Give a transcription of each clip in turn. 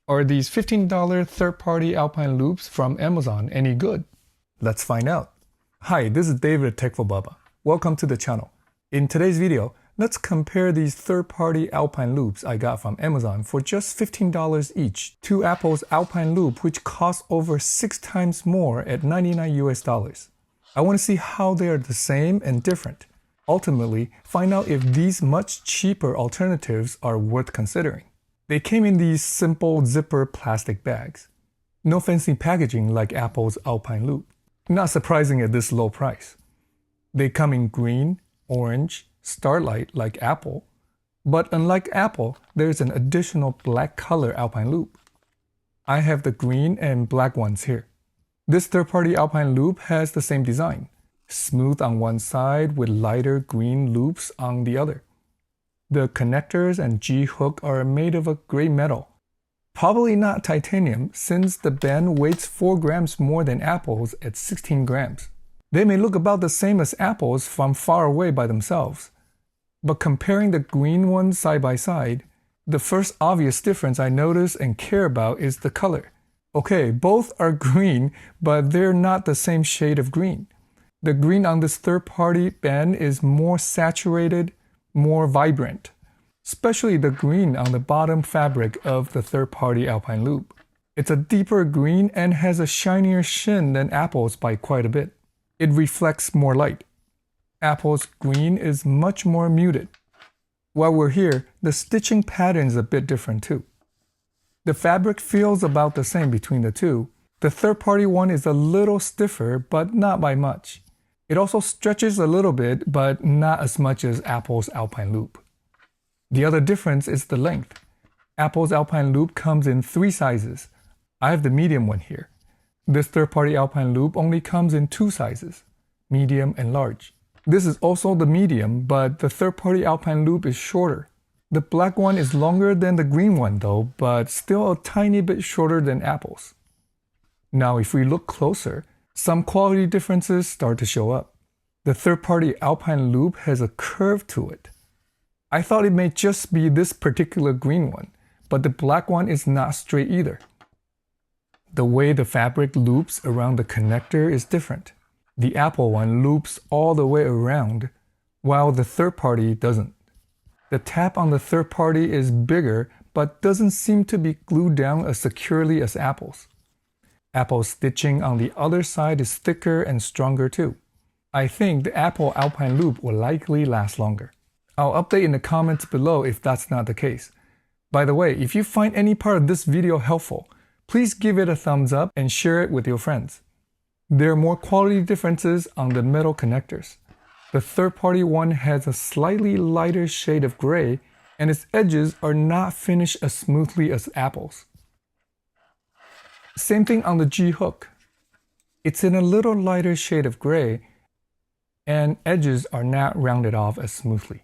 Are these $15 third-party Alpine loops from Amazon any good? Let's find out. Hi, this is David at Tech4Bubba. Welcome to the channel. In today's video, let's compare these third-party Alpine loops I got from Amazon for just $15 each to Apple's Alpine loop, which costs over 6 times more at $99 US. I want to see how they are the same and different. Ultimately, find out if these much cheaper alternatives are worth considering. They came in these simple zipper plastic bags. No fancy packaging like Apple's Alpine loop. Not surprising at this low price. They come in green, orange, starlight like Apple, but unlike Apple, there's an additional black color Alpine loop. I have the green and black ones here. This third-party Alpine loop has the same design, smooth on one side with lighter green loops on the other. The connectors and G-hook are made of a gray metal. Probably not titanium since the band weighs 4 grams more than Apple's at 16 grams. They may look about the same as Apple's from far away by themselves. But comparing the green ones side by side, the first obvious difference I notice and care about is the color. Okay, both are green, but they're not the same shade of green. The green on this third-party band is more saturated, more vibrant, especially the green on the bottom fabric of the third-party Alpine loop. It's a deeper green and has a shinier sheen than Apple's by quite a bit. It reflects more light. Apple's green is much more muted. While we're here, the stitching pattern is a bit different too. The fabric feels about the same between the two. The third-party one is a little stiffer, but not by much. It also stretches a little bit, but not as much as Apple's Alpine loop. The other difference is the length. Apple's Alpine loop comes in 3 sizes. I have the medium one here. This third-party Alpine loop only comes in 2 sizes, medium and large. This is also the medium, but the third-party Alpine loop is shorter. The black one is longer than the green one though, but still a tiny bit shorter than Apple's. Now if we look closer, some quality differences start to show up. The third-party Alpine loop has a curve to it. I thought it may just be this particular green one, but the black one is not straight either. The way the fabric loops around the connector is different. The Apple one loops all the way around, while the third-party doesn't. The tab on the third-party is bigger, but doesn't seem to be glued down as securely as Apple's. Apple's stitching on the other side is thicker and stronger too. I think the Apple Alpine loop will likely last longer. I'll update in the comments below if that's not the case. By the way, if you find any part of this video helpful, please give it a thumbs up and share it with your friends. There are more quality differences on the metal connectors. The third-party one has a slightly lighter shade of gray, and its edges are not finished as smoothly as Apple's. Same thing on the G-hook. It's in a little lighter shade of gray, and edges are not rounded off as smoothly.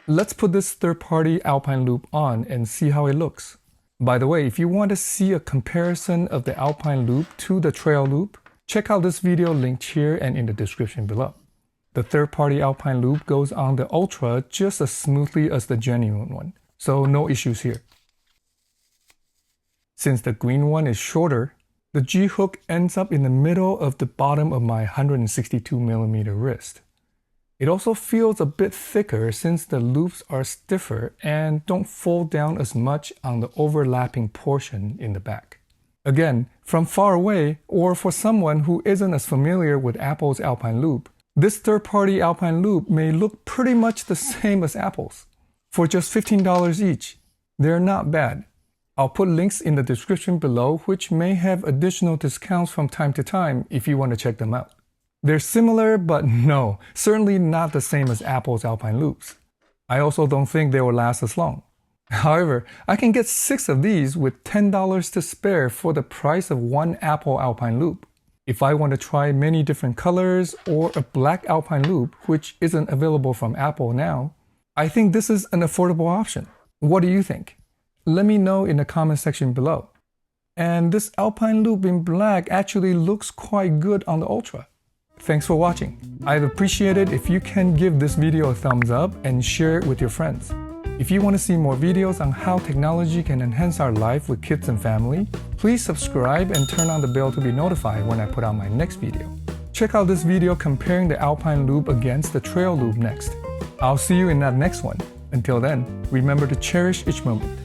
Let's put this third-party Alpine loop on and see how it looks. By the way, if you want to see a comparison of the Alpine loop to the Trail loop, check out this video linked here and in the description below. The third-party Alpine loop goes on the Ultra just as smoothly as the genuine one, so no issues here. Since the green one is shorter, the G-hook ends up in the middle of the bottom of my 162mm wrist. It also feels a bit thicker since the loops are stiffer and don't fold down as much on the overlapping portion in the back. Again, from far away, or for someone who isn't as familiar with Apple's Alpine loop, this third-party Alpine loop may look pretty much the same as Apple's. For just $15 each, they're not bad. I'll put links in the description below which may have additional discounts from time to time if you want to check them out. They're similar, but no, certainly not the same as Apple's Alpine loops. I also don't think they will last as long. However, I can get 6 of these with $10 to spare for the price of 1 Apple Alpine loop. If I want to try many different colors or a black Alpine loop, which isn't available from Apple now, I think this is an affordable option. What do you think? Let me know in the comment section below. And this Alpine loop in black actually looks quite good on the Ultra. Thanks for watching. I'd appreciate it if you can give this video a thumbs up and share it with your friends. If you want to see more videos on how technology can enhance our life with kids and family, please subscribe and turn on the bell to be notified when I put out my next video. Check out this video comparing the Alpine loop against the trail loop next. I'll see you in that next one. Until then, remember to cherish each moment.